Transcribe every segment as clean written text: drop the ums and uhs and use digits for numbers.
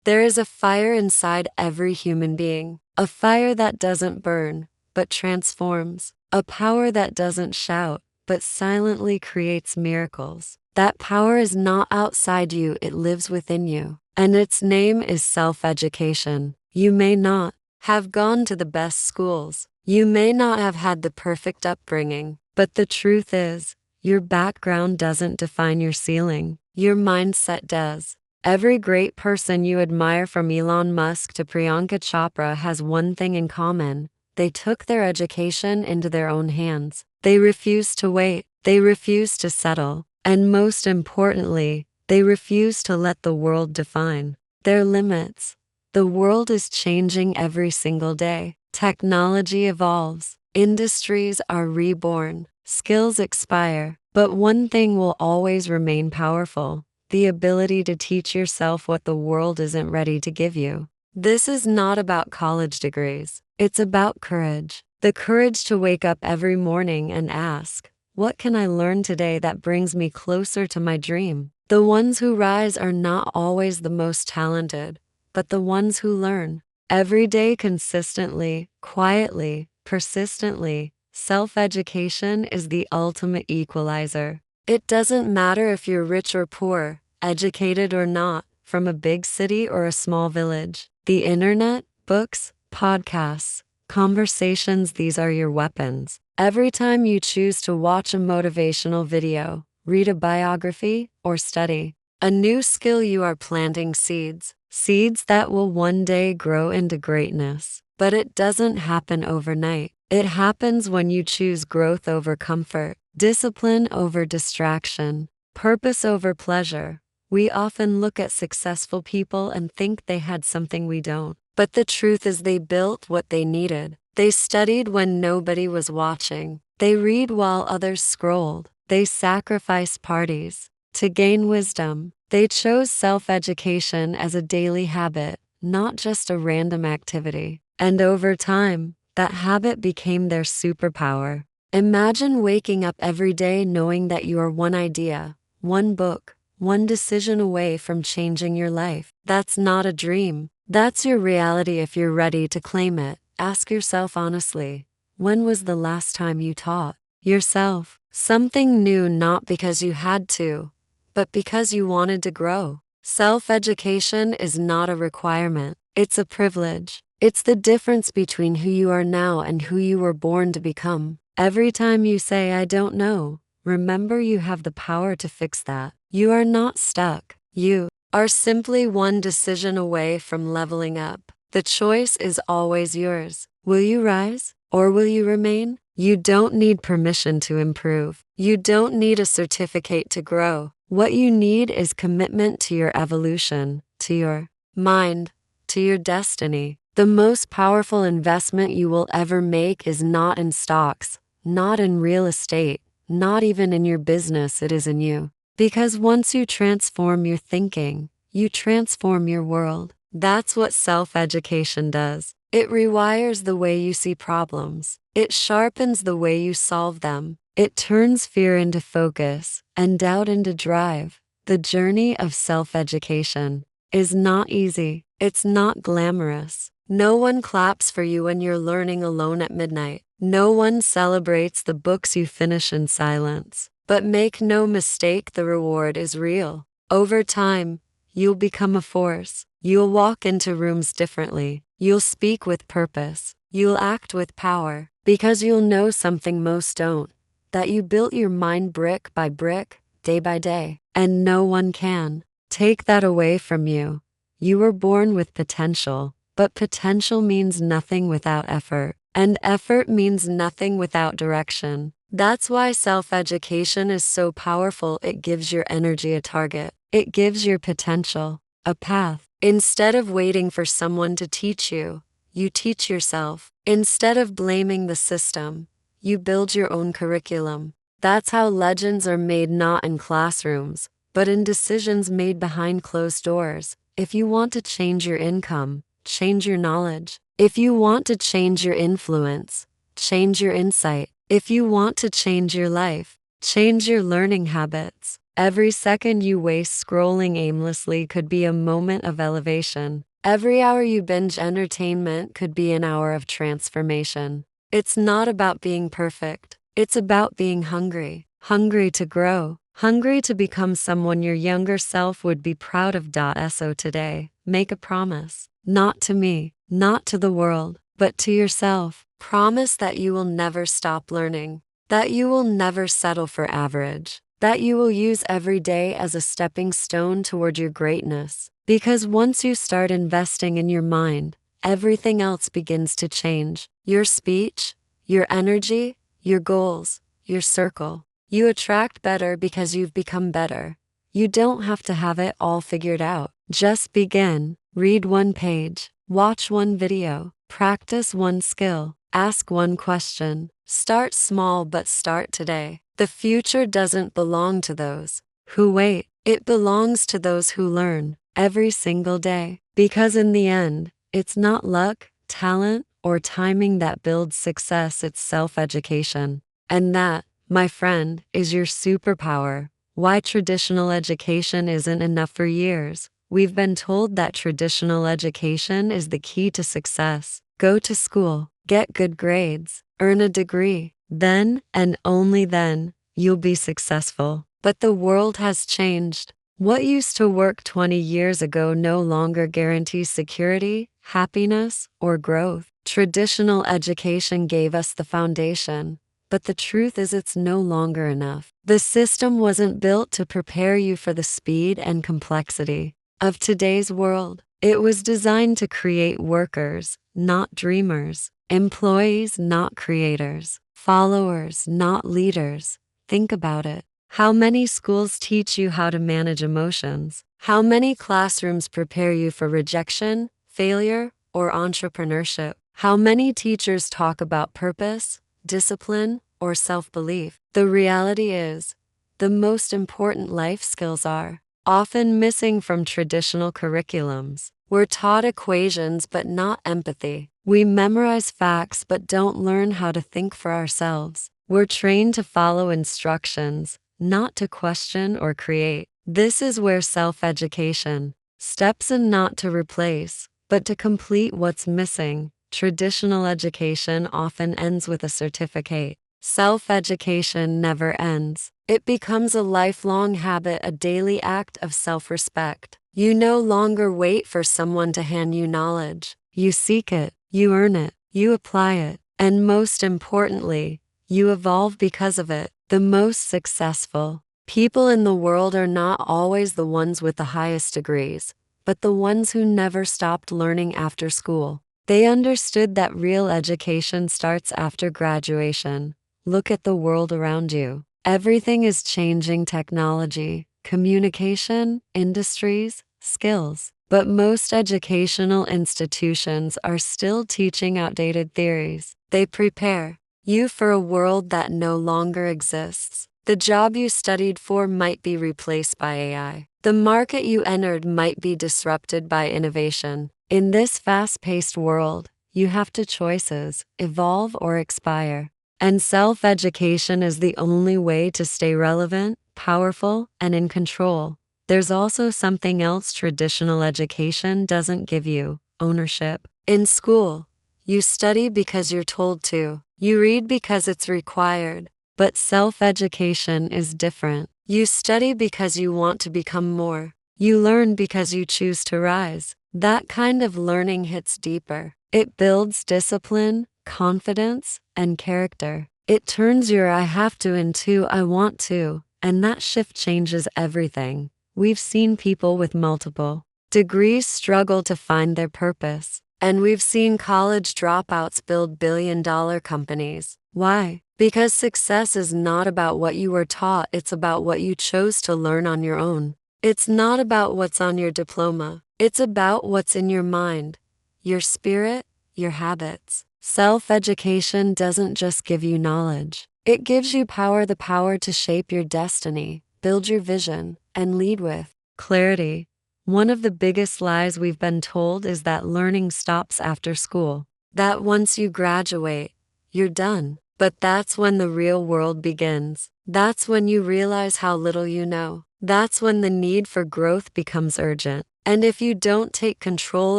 There is a fire inside every human being, a fire that doesn't burn, but transforms, a power that doesn't shout, but silently creates miracles. That power is not outside you, it lives within you. And its name is self-education. You may not have gone to the best schools. You may not have had the perfect upbringing. But the truth is, your background doesn't define your ceiling. Your mindset does. Every great person you admire, from Elon Musk to Priyanka Chopra, has one thing in common. They took their education into their own hands. They refused to wait. They refused to settle. And most importantly, they refuse to let the world define their limits. The world is changing every single day. Technology evolves. Industries are reborn. Skills expire. But one thing will always remain powerful: the ability to teach yourself what the world isn't ready to give you. This is not about college degrees. It's about courage. The courage to wake up every morning and ask, what can I learn today that brings me closer to my dream? The ones who rise are not always the most talented, but the ones who learn every day, consistently, quietly, persistently. Self-education is the ultimate equalizer. It doesn't matter if you're rich or poor, educated or not, from a big city or a small village. The internet, books, podcasts, conversations, these are your weapons. Every time you choose to watch a motivational video, read a biography, or study a new skill, you are planting seeds. Seeds that will one day grow into greatness. But it doesn't happen overnight. It happens when you choose growth over comfort, discipline over distraction, purpose over pleasure. We often look at successful people and think they had something we don't. But the truth is, they built what they needed. They studied when nobody was watching. They read while others scrolled. They sacrificed parties to gain wisdom. They chose self-education as a daily habit, not just a random activity. And over time, that habit became their superpower. Imagine waking up every day knowing that you are one idea, one book, one decision away from changing your life. That's not a dream. That's your reality. If you're ready to claim it, ask yourself honestly, when was the last time you taught yourself something new, not because you had to, but because you wanted to grow? Self-education is not a requirement, it's a privilege. It's the difference between who you are now and who you were born to become. Every time you say, I don't know, remember you have the power to fix that. You are not stuck. You are simply one decision away from leveling up. The choice is always yours. Will you rise or will you remain? You don't need permission to improve. You don't need a certificate to grow. What you need is commitment to your evolution, to your mind, to your destiny. The most powerful investment you will ever make is not in stocks, not in real estate, not even in your business. It is in you. Because once you transform your thinking, you transform your world. That's what self-education does. It rewires the way you see problems. It sharpens the way you solve them. It turns fear into focus and doubt into drive. The journey of self-education is not easy. It's not glamorous. No one claps for you when you're learning alone at midnight. No one celebrates the books you finish in silence. But make no mistake, the reward is real. Over time, you'll become a force. You'll walk into rooms differently. You'll speak with purpose. You'll act with power. Because you'll know something most don't: that you built your mind brick by brick, day by day. And no one can take that away from you. You were born with potential. But potential means nothing without effort, and effort means nothing without direction. That's why self-education is so powerful. It gives your energy a target. It gives your potential a path. Instead of waiting for someone to teach you, you teach yourself. Instead of blaming the system, you build your own curriculum. That's how legends are made, not in classrooms, but in decisions made behind closed doors. If you want to change your income, change your knowledge. If you want to change your influence, change your insight. If you want to change your life, change your learning habits. Every second you waste scrolling aimlessly could be a moment of elevation. Every hour you binge entertainment could be an hour of transformation. It's not about being perfect. It's about being hungry. Hungry to grow. Hungry to become someone your younger self would be proud of. So today, make a promise. Not to me, not to the world, but to yourself. Promise that you will never stop learning. That you will never settle for average. That you will use every day as a stepping stone toward your greatness. Because once you start investing in your mind, everything else begins to change. Your speech, your energy, your goals, your circle. You attract better because you've become better. You don't have to have it all figured out. Just begin. Read one page. Watch one video. Practice one skill. Ask one question. Start small, but start today. The future doesn't belong to those who wait. It belongs to those who learn every single day. Because in the end, it's not luck, talent, or timing that builds success, it's self-education. And that, my friend, is your superpower. Why traditional education isn't enough. For years, we've been told that traditional education is the key to success. Go to school, get good grades, earn a degree. Then, and only then, you'll be successful. But the world has changed. What used to work 20 years ago no longer guarantees security, happiness, or growth. Traditional education gave us the foundation, but the truth is it's no longer enough. The system wasn't built to prepare you for the speed and complexity of today's world. It was designed to create workers, not dreamers, employees, not creators, followers, not leaders. Think about it. How many schools teach you how to manage emotions? How many classrooms prepare you for rejection, failure, or entrepreneurship? How many teachers talk about purpose, discipline, or self-belief? The reality is, the most important life skills are often missing from traditional curriculums. We're taught equations but not empathy. We memorize facts but don't learn how to think for ourselves. We're trained to follow instructions, not to question or create. This is where self-education steps in, not to replace, but to complete what's missing. Traditional education often ends with a certificate. Self-education never ends. It becomes a lifelong habit, a daily act of self-respect. You no longer wait for someone to hand you knowledge. You seek it, you earn it, you apply it, and most importantly, you evolve because of it. The most successful people in the world are not always the ones with the highest degrees, but the ones who never stopped learning after school. They understood that real education starts after graduation. Look at the world around you. Everything is changing: technology, communication, industries, skills. But most educational institutions are still teaching outdated theories. They prepare you for a world that no longer exists. The job you studied for might be replaced by AI. The market you entered might be disrupted by innovation. In this fast-paced world, you have two choices: evolve or expire. And self-education is the only way to stay relevant, powerful, and in control. There's also something else traditional education doesn't give you: ownership. In school, you study because you're told to. You read because it's required. But self-education is different. You study because you want to become more. You learn because you choose to rise. That kind of learning hits deeper. It builds discipline, confidence, and character. It turns your "I have to" into "I want to," and that shift changes everything. We've seen people with multiple degrees struggle to find their purpose. And we've seen college dropouts build billion-dollar companies. Why? Because success is not about what you were taught, it's about what you chose to learn on your own. It's not about what's on your diploma. It's about what's in your mind, your spirit, your habits. Self-education doesn't just give you knowledge. It gives you power, the power to shape your destiny, build your vision, and lead with clarity. One of the biggest lies we've been told is that learning stops after school. That once you graduate, you're done. But that's when the real world begins. That's when you realize how little you know. That's when the need for growth becomes urgent. And if you don't take control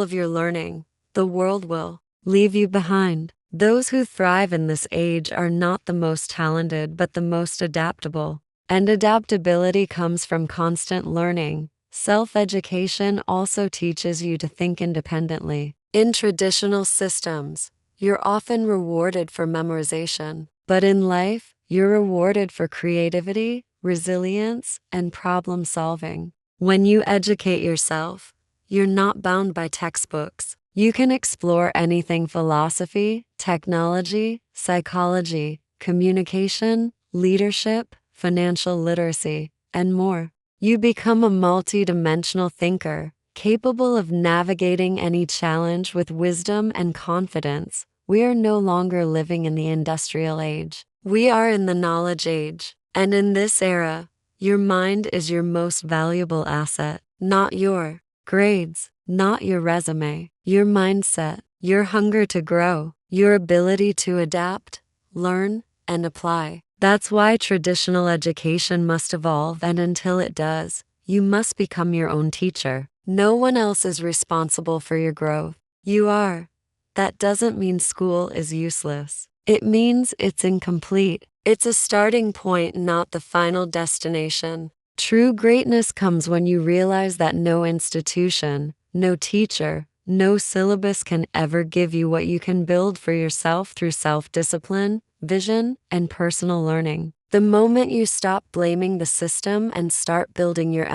of your learning, the world will leave you behind. Those who thrive in this age are not the most talented but the most adaptable. And adaptability comes from constant learning. Self-education also teaches you to think independently. In traditional systems, you're often rewarded for memorization. But in life, you're rewarded for creativity, resilience, and problem solving. When you educate yourself, you're not bound by textbooks. You can explore anything: philosophy, technology, psychology, communication, leadership, financial literacy, and more. You become a multi-dimensional thinker, capable of navigating any challenge with wisdom and confidence. We are no longer living in the industrial age. We are in the knowledge age. And in this era, your mind is your most valuable asset, not your grades, not your resume, your mindset, your hunger to grow, your ability to adapt, learn, and apply. That's why traditional education must evolve, and until it does, you must become your own teacher. No one else is responsible for your growth. You are. That doesn't mean school is useless. It means it's incomplete. It's a starting point, not the final destination. True greatness comes when you realize that no institution, no teacher, no syllabus can ever give you what you can build for yourself through self-discipline, vision, and personal learning. The moment you stop blaming the system and start building your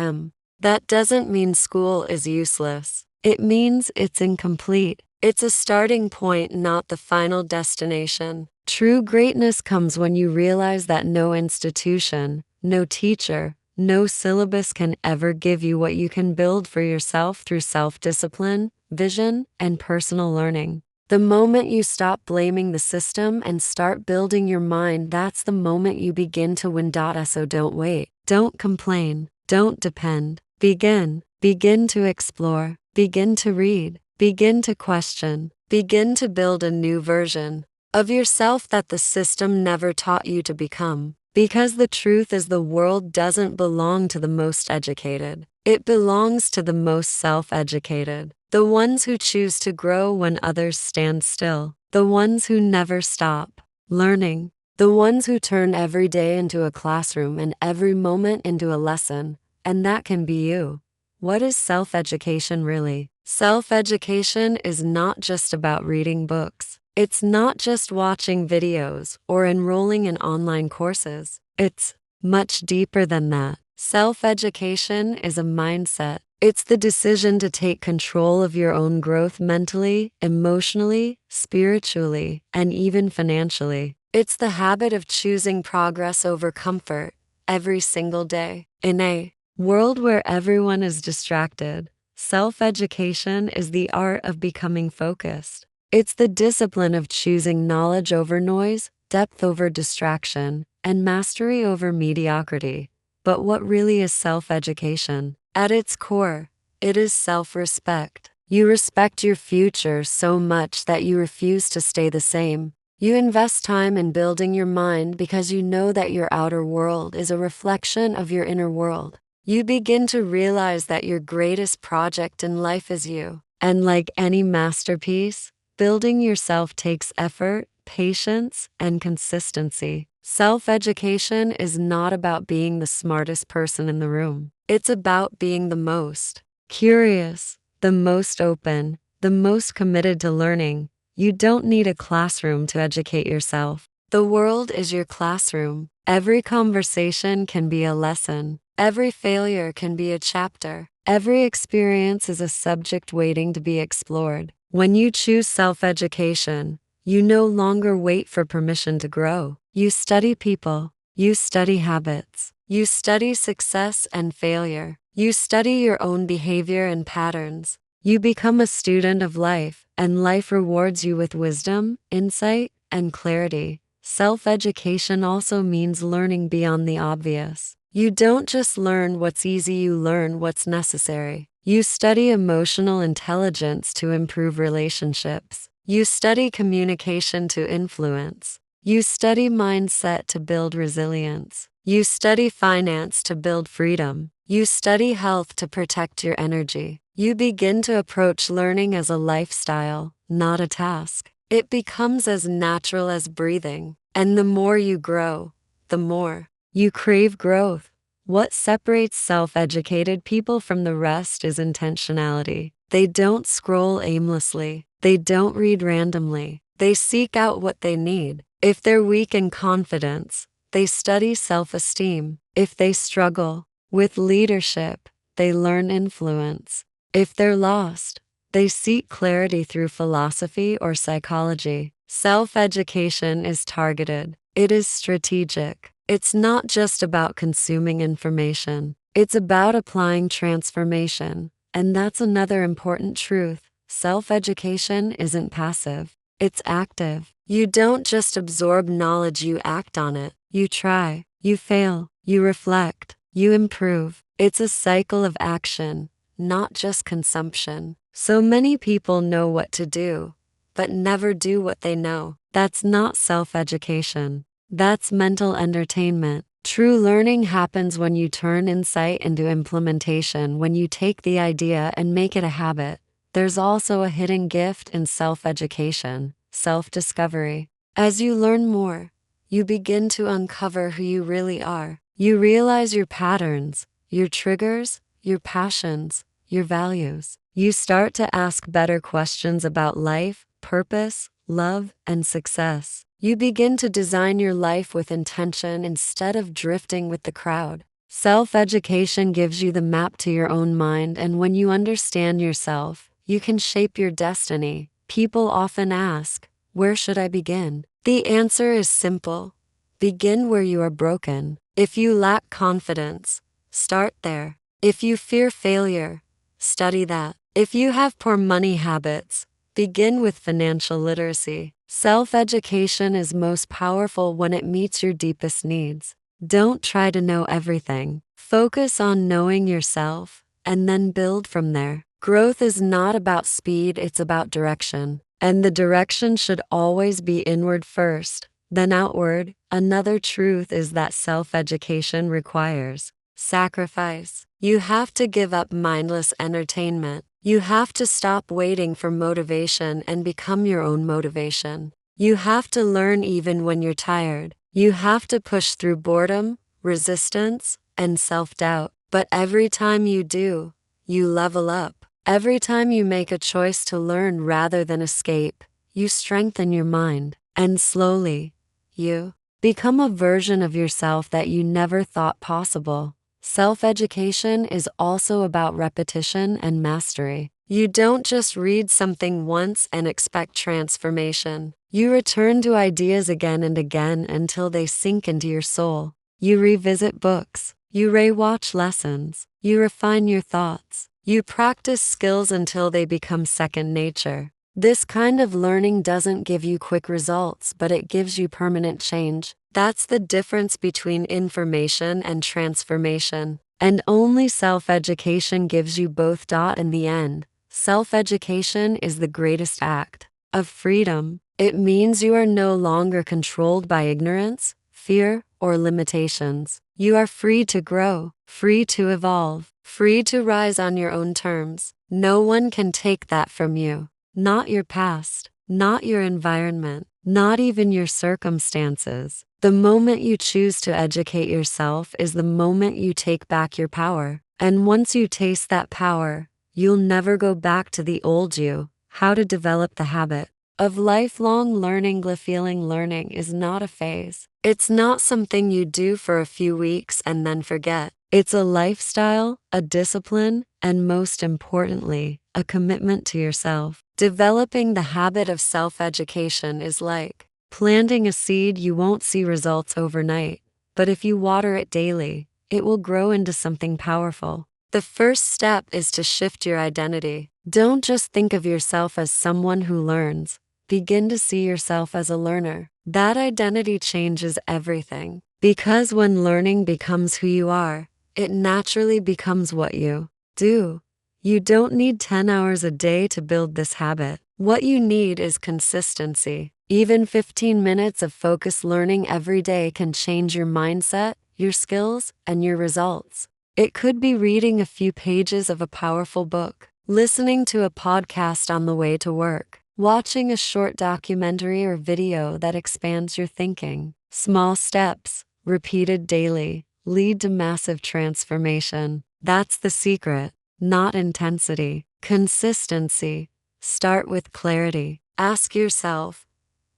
that doesn't mean school is useless. It means it's incomplete. It's a starting point, not the final destination. True greatness comes when you realize that no institution, no teacher, no syllabus can ever give you what you can build for yourself through self-discipline, vision, and personal learning. The moment you stop blaming the system and start building your mind, that's the moment you begin to win. So don't wait. Don't complain. Don't depend. Begin. Begin to explore. Begin to read. Begin to question. Begin to build a new version of yourself that the system never taught you to become. Because the truth is, the world doesn't belong to the most educated. It belongs to the most self-educated. The ones who choose to grow when others stand still. The ones who never stop learning. The ones who turn every day into a classroom and every moment into a lesson. And that can be you. What is self-education really? Self-education is not just about reading books. It's not just watching videos or enrolling in online courses. It's much deeper than that. Self-education is a mindset. It's the decision to take control of your own growth mentally, emotionally, spiritually, and even financially. It's the habit of choosing progress over comfort every single day. In a world where everyone is distracted, self-education is the art of becoming focused. It's the discipline of choosing knowledge over noise, depth over distraction, and mastery over mediocrity. But what really is self-education? At its core, it is self-respect. You respect your future so much that you refuse to stay the same. You invest time in building your mind because you know that your outer world is a reflection of your inner world. You begin to realize that your greatest project in life is you. And like any masterpiece, building yourself takes effort, patience, and consistency. Self-education is not about being the smartest person in the room. It's about being the most curious, the most open, the most committed to learning. You don't need a classroom to educate yourself. The world is your classroom. Every conversation can be a lesson. Every failure can be a chapter. Every experience is a subject waiting to be explored. When you choose self-education, you no longer wait for permission to grow. You study people. You study habits. You study success and failure. You study your own behavior and patterns. You become a student of life, and life rewards you with wisdom, insight, and clarity. Self-education also means learning beyond the obvious. You don't just learn what's easy, you learn what's necessary. You study emotional intelligence to improve relationships. You study communication to influence. You study mindset to build resilience. You study finance to build freedom. You study health to protect your energy. You begin to approach learning as a lifestyle, not a task. It becomes as natural as breathing. And the more you grow, the more you crave growth. What separates self-educated people from the rest is intentionality. They don't scroll aimlessly. They don't read randomly. They seek out what they need. If they're weak in confidence, they study self-esteem. If they struggle with leadership, they learn influence. If they're lost, they seek clarity through philosophy or psychology. Self-education is targeted. It is strategic. It's not just about consuming information. It's about applying transformation. And that's another important truth. Self-education isn't passive. It's active. You don't just absorb knowledge, you act on it. You try, you fail, you reflect, you improve. It's a cycle of action, not just consumption. So many people know what to do, but never do what they know. That's not self-education. That's mental entertainment. True learning happens when you turn insight into implementation, when you take the idea and make it a habit. There's also a hidden gift in self-education, self-discovery. As you learn more, you begin to uncover who you really are. You realize your patterns, your triggers, your passions, your values. You start to ask better questions about life, purpose, love, and success. You begin to design your life with intention instead of drifting with the crowd. Self-education gives you the map to your own mind, and when you understand yourself, you can shape your destiny. People often ask, where should I begin? The answer is simple. Begin where you are broken. If you lack confidence, start there. If you fear failure, study that. If you have poor money habits, begin with financial literacy. Self-education is most powerful when it meets your deepest needs. Don't try to know everything. Focus on knowing yourself, and then build from there. Growth is not about speed, it's about direction. And the direction should always be inward first, then outward. Another truth is that self-education requires sacrifice. You have to give up mindless entertainment. You have to stop waiting for motivation and become your own motivation. You have to learn even when you're tired. You have to push through boredom, resistance, and self-doubt. But every time you do, you level up. Every time you make a choice to learn rather than escape, you strengthen your mind. And slowly, you become a version of yourself that you never thought possible. Self-education is also about repetition and mastery. You don't just read something once and expect transformation. You return to ideas again and again until they sink into your soul. You revisit books. You rewatch lessons. You refine your thoughts. You practice skills until they become second nature. This kind of learning doesn't give you quick results, but it gives you permanent change. That's the difference between information and transformation. And only self-education gives you both. In the end, self-education is the greatest act of freedom. It means you are no longer controlled by ignorance, fear, or limitations. You are free to grow, free to evolve, free to rise on your own terms. No one can take that from you. Not your past, not your environment, not even your circumstances. The moment you choose to educate yourself is the moment you take back your power. And once you taste that power, you'll never go back to the old you. How to develop the habit of lifelong learning. Feeling learning is not a phase. It's not something you do for a few weeks and then forget. It's a lifestyle, a discipline, and most importantly, a commitment to yourself. Developing the habit of self-education is like planting a seed. You won't see results overnight, but if you water it daily, it will grow into something powerful. The first step is to shift your identity. Don't just think of yourself as someone who learns. Begin to see yourself as a learner. That identity changes everything. Because when learning becomes who you are, it naturally becomes what you do. You don't need 10 hours a day to build this habit. What you need is consistency. Even 15 minutes of focused learning every day can change your mindset, your skills, and your results. It could be reading a few pages of a powerful book, listening to a podcast on the way to work, watching a short documentary or video that expands your thinking. Small steps, repeated daily, lead to massive transformation. That's the secret, not intensity. Consistency. Start with clarity. Ask yourself,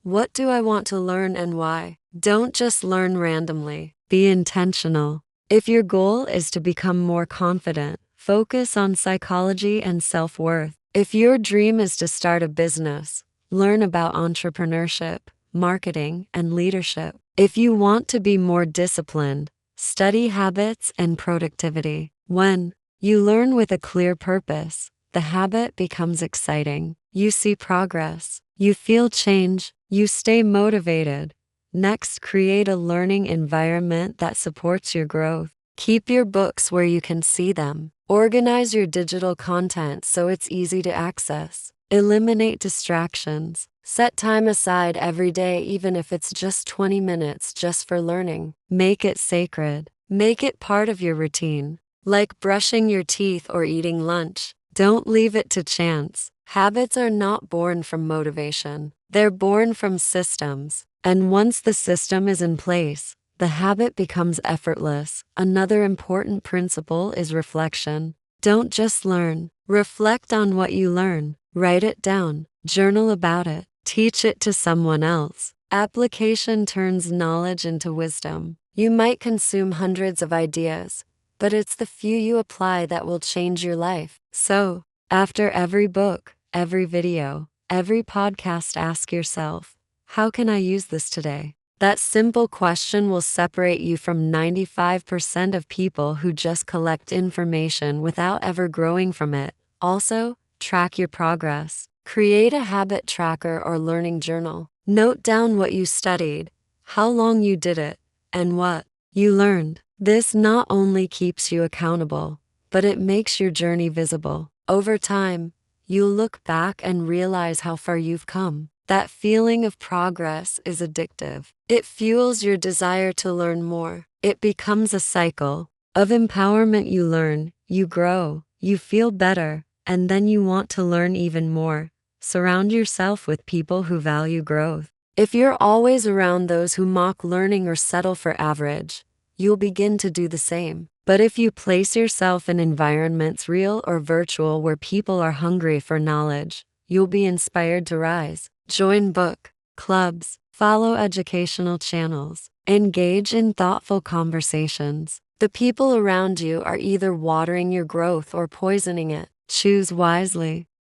what do I want to learn and why? Don't just learn randomly. Be intentional. If your goal is to become more confident, focus on psychology and self-worth. If your dream is to start a business, learn about entrepreneurship, marketing, and leadership. If you want to be more disciplined, study habits and productivity. When you learn with a clear purpose, the habit becomes exciting. You see progress. You feel change. You stay motivated. Next, create a learning environment that supports your growth. Keep your books where you can see them. Organize your digital content so it's easy to access. Eliminate distractions. Set time aside every day, even if it's just 20 minutes just for learning. Make it sacred. Make it part of your routine, like brushing your teeth or eating lunch. Don't leave it to chance. Habits are not born from motivation. They're born from systems. And once the system is in place, the habit becomes effortless. Another important principle is reflection. Don't just learn. Reflect on what you learn. Write it down. Journal about it. Teach it to someone else. Application turns knowledge into wisdom. You might consume hundreds of ideas, but it's the few you apply that will change your life. So, after every book, every video, every podcast, ask yourself, how can I use this today? That simple question will separate you from 95% of people who just collect information without ever growing from it. Also, track your progress. Create a habit tracker or learning journal. Note down what you studied, how long you did it, and what you learned. This not only keeps you accountable, but it makes your journey visible. Over time, you'll look back and realize how far you've come. That feeling of progress is addictive. It fuels your desire to learn more. It becomes a cycle of empowerment. You learn, you grow, you feel better, and then you want to learn even more. Surround yourself with people who value growth. If you're always around those who mock learning or settle for average, you'll begin to do the same. But if you place yourself in environments, real or virtual, where people are hungry for knowledge, you'll be inspired to rise. Join book clubs, follow educational channels, engage in thoughtful conversations. The people around you are either watering your growth or poisoning it. Choose wisely.